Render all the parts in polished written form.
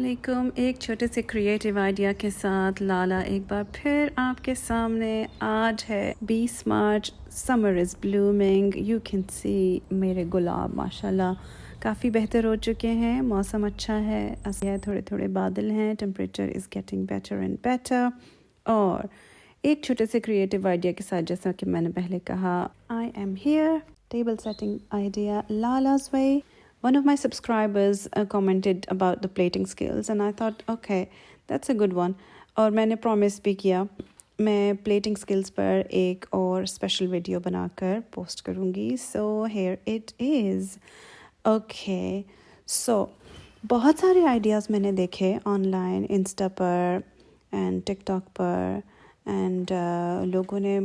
वालेकुम। एक छोटे से क्रिएटिव आइडिया के साथ लाला एक बार फिर आपके सामने। आज है 20 March, summer is blooming. You can see मेरे गुलाब माशाल्लाह काफ़ी बेहतर हो चुके हैं। मौसम अच्छा है, थोड़े थोड़े बादल हैं। Temperature is getting better and better. और एक छोटे से क्रिएटिव आइडिया के साथ, जैसा कि मैंने पहले कहा, I am here. Table setting idea Lala's way. One of my subscribers commented about the plating skills and I thought okay, that's a good one. और मैंने promise भी किया मैं plating skills पर एक और special video बनाकर post करूँगी. So here it is. Okay, so बहुत सारे ideas मैंने देखे online, Insta पर and TikTok पर and लोगों ने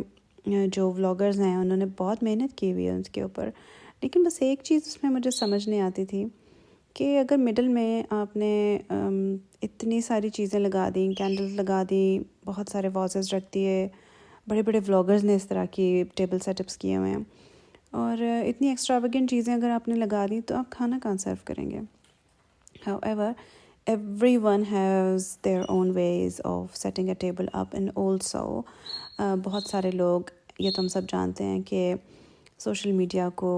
जो vloggers हैं उन्होंने बहुत मेहनत की हुई है उसके ऊपर. लेकिन बस एक चीज़ उसमें मुझे समझ नहीं आती थी कि अगर मिडल में आपने इतनी सारी चीज़ें लगा दी, कैंडल्स लगा दी, बहुत सारे वाजेस रख दिए, बड़े बड़े व्लॉगर्स ने इस तरह की टेबल सेटअप्स किए हुए हैं, और इतनी एक्स्ट्रावेगेंट चीज़ें अगर आपने लगा दी तो आप खाना कहाँ सर्व करेंगे. However, everyone has their own ways of setting a table up and also बहुत सारे लोग, ये तो हम सब जानते हैं कि सोशल मीडिया को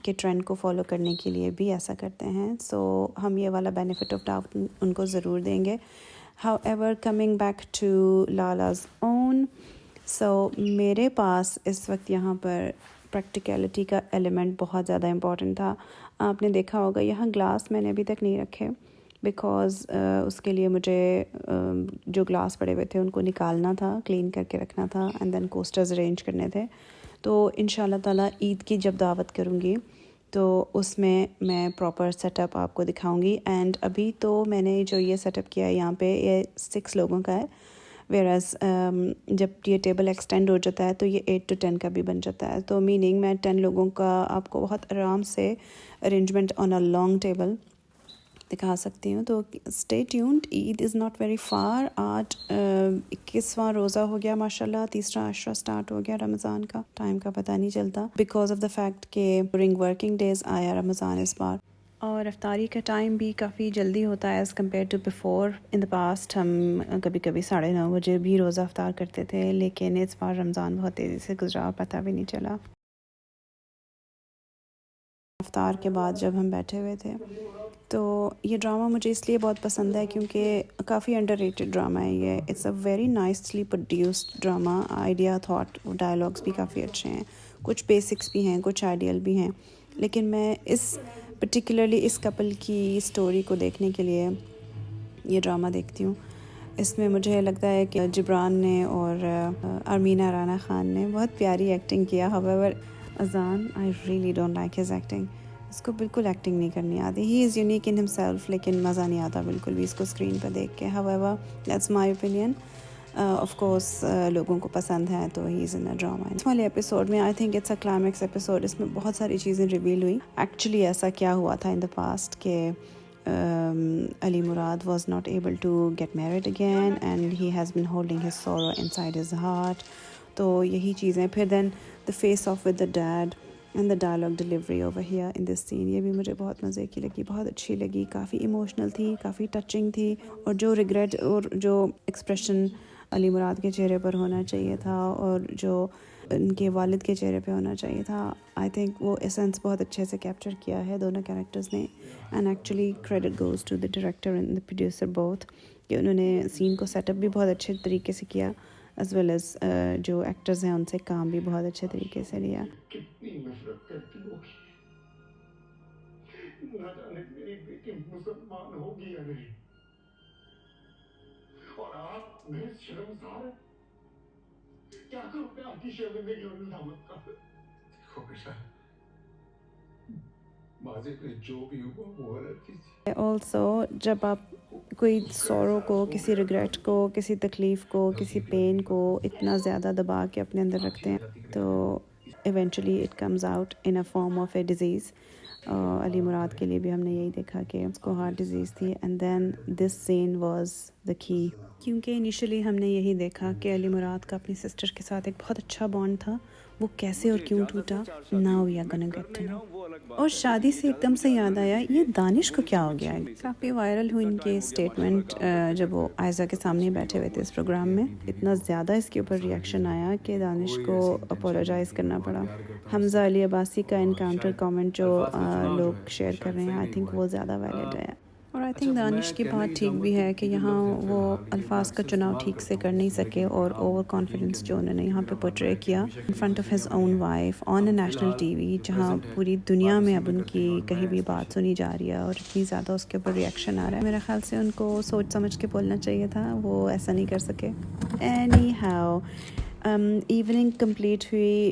के ट्रेंड को फॉलो करने के लिए भी ऐसा करते हैं. सो हम ये वाला बेनिफिट ऑफ डाउट उनको ज़रूर देंगे. However, coming back to Lala's own, so मेरे पास इस वक्त यहाँ पर प्रैक्टिकलिटी का एलिमेंट बहुत ज़्यादा इम्पॉर्टेंट था. आपने देखा होगा यहाँ ग्लास मैंने अभी तक नहीं रखे बिकॉज़ उसके लिए मुझे जो ग्लास पड़े हुए थे उनको निकालना था, क्लीन करके रखना था एंड देन कोस्टर्स अरेंज करने थे. तो इंशाल्लाह ताला ईद की जब दावत करूँगी तो उसमें मैं प्रॉपर सेटअप आपको दिखाऊंगी. एंड अभी तो मैंने जो ये सेटअप किया है यहाँ पे, ये 6 लोगों का है. वेराज जब ये टेबल एक्सटेंड हो जाता है तो ये 8 to 10 का भी बन जाता है. तो मीनिंग मैं 10 लोगों का आपको बहुत आराम से arrangement on a long table दिखा सकती हूँ. तो stay tuned, Eid is not very far. आज 21वां रोज़ा हो गया माशाल्लाह, तीसरा अशरा स्टार्ट हो गया. रमज़ान का टाइम का पता नहीं चलता बिकॉज ऑफ द फैक्ट कि ड्यूरिंग वर्किंग डेज़ आया रमज़ान इस बार. और अफ्तारी का टाइम भी काफ़ी जल्दी होता है as compare to before. In the past हम कभी कभी 9:30 बजे भी रोज़ा अफ्तार करते थे, लेकिन इस बार रमज़ान बहुत तेज़ी से गुजरा, पता भी नहीं चला. अफ्तार के बाद जब हम बैठे हुए थे, तो ये ड्रामा मुझे इसलिए बहुत पसंद है क्योंकि काफ़ी अंडररेटेड ड्रामा है ये. It's a very nicely produced drama. Idea, thought, dialogues भी काफ़ी अच्छे हैं. कुछ बेसिक्स भी हैं, कुछ आइडियल भी हैं. लेकिन मैं पर्टिकुलरली इस कपल की स्टोरी को देखने के लिए ये ड्रामा देखती हूँ. इसमें मुझे लगता है कि जिब्रान ने और अमीना राना खान ने बहुत प्यारी एक्टिंग किया. हाउएवर, अजान, I really don't like his acting. इसको बिल्कुल एक्टिंग नहीं करनी आती. He is unique in himself, लेकिन मज़ा नहीं आता बिल्कुल भी इसको स्क्रीन पर देख के. However, that's my opinion. Of course लोगों को पसंद है तो he is in a drama. इस वाले एपिसोड में I think it's a climax episode. इसमें बहुत सारी चीज़ें रिवील हुई. एक्चुअली ऐसा क्या हुआ था इन द पास्ट के Ali Murad was not able to get married again and he has been holding his sorrow inside his heart. तो यही चीज़ें. फिर then the face off with the dad and the dialogue delivery over here in this scene, ये भी मुझे बहुत मज़े की लगी, बहुत अच्छी लगी. काफ़ी इमोशनल थी, काफ़ी टचिंग थी. और जो रिग्रेट और जो एक्सप्रेशन अली मुराद के चेहरे पर होना चाहिए था और जो उनके वालिद के चेहरे पे होना चाहिए था, आई थिंक वो एसेंस बहुत अच्छे से कैप्चर किया है दोनों कैरेक्टर्स ने. And actually credit goes to the director and the producer both कि उन्होंने सीन को सेटअप भी बहुत अच्छे तरीके से किया, एज वेल एज जो एक्टर्स हैं उनसे काम भी बहुत अच्छे तरीके से लिया. कितनी नफरत करती होगी, ना जाने मेरी बेटी मुसलमान होगी या नहीं. और आप बेशर्मसार हैं. क्या करूं मैं आपकी शर्मिंदगी और नदामत का. देखो बेटा, माजी में जो भी हुआ वो गलत थी. ऑल्सो जब आप कोई सॉरो को, किसी रिग्रेट को, किसी तकलीफ़ को, किसी पेन को इतना ज़्यादा दबा के अपने अंदर रखते हैं तो eventually it comes out in a form of a disease. Ali Murad के लिए भी हमने यही देखा कि उसको हार्ट डिज़ीज़ थी. And then this scene was the key, क्योंकि इनिशियली हमने यही देखा कि अली मुराद का अपनी सिस्टर के साथ एक बहुत अच्छा बॉन्ड था وہ کیسے اور کیوں ٹوٹا. Now we are gonna get to know. اور شادی سے ایک دم سے یاد آیا یہ دانش کو کیا ہو گیا ہے. کافی وائرل ہوئی ان کی اسٹیٹمنٹ جب وہ عائزہ کے سامنے بیٹھے ہوئے تھے اس پروگرام میں. اتنا زیادہ اس کے اوپر ریئیکشن آیا کہ دانش کو اپولوجائز کرنا پڑا. حمزہ علی عباسی کا انکاؤنٹر کامنٹ جو لوگ شیئر کر رہے ہیں آئی تھنک وہ زیادہ ویلڈ ہے. اور آئی تھنک دانش کی بات ٹھیک بھی ہے کہ یہاں وہ الفاظ کا چناؤ ٹھیک سے کر نہیں سکے اور اوور کانفیڈنس جو انہوں نے یہاں پہ پورٹرے کیا in front of his own wife on a national T V جہاں پوری دنیا میں اب ان کی کہیں بھی بات سنی جا رہی ہے اور اتنی زیادہ اس کے اوپر ریئیکشن آ رہا ہے. میرے خیال سے ان کو سوچ سمجھ کے بولنا چاہیے تھا, وہ ایسا نہیں کر سکے. اینی ہاؤ ایوننگ کمپلیٹ ہوئی,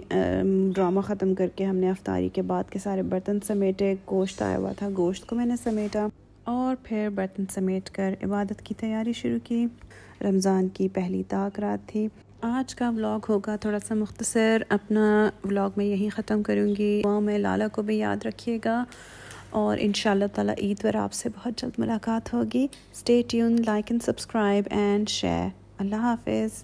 ڈرامہ ختم کر کے ہم نے افطاری کے بعد کے سارے برتن سمیٹے. گوشت آیا ہوا تھا, گوشت کو میں نے سمیٹا اور پھر برتن سمیٹ کر عبادت کی تیاری شروع کی. رمضان کی پہلی طاق رات تھی. آج کا ولاگ ہوگا تھوڑا سا مختصر, اپنا ولاگ میں یہیں ختم کروں گی. دعاؤں میں لالا کو بھی یاد رکھیے گا اور انشاءاللہ تعالی عید پر آپ سے بہت جلد ملاقات ہوگی. Stay tune, like and subscribe and share. Allah حافظ.